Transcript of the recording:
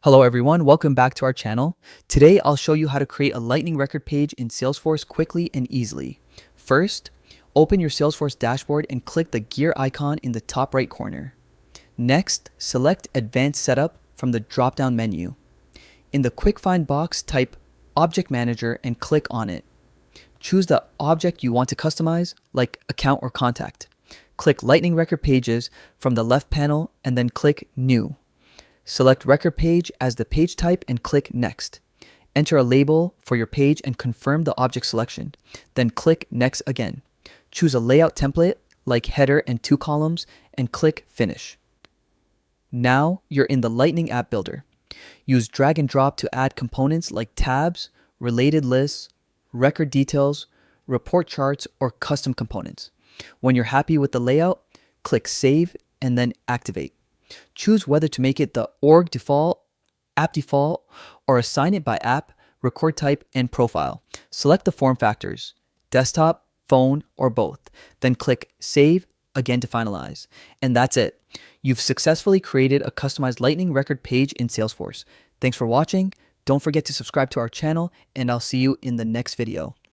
Hello everyone, welcome back to our channel. Today I'll show you how to create a Lightning record page in Salesforce quickly and easily. First, open your Salesforce dashboard and click the gear icon in the top right corner. Next, select Advanced Setup from the drop-down menu. In the Quick Find box, type Object Manager and click on it. Choose the object you want to customize, like account or contact. Click Lightning Record Pages from the left panel and then click New. Select Record Page as the page type and click Next. Enter a label for your page and confirm the object selection. Then click Next again. Choose a layout template like header and 2 columns and click Finish. Now you're in the Lightning App Builder. Use drag and drop to add components like tabs, related lists, record details, report charts, or custom components. When you're happy with the layout, click Save and then Activate. Choose whether to make it the org default, app default, or assign it by app, record type, and profile. Select the form factors, desktop, phone, or both. Then click Save again to finalize. And that's it. You've successfully created a customized Lightning record page in Salesforce. Thanks for watching. Don't forget to subscribe to our channel, and I'll see you in the next video.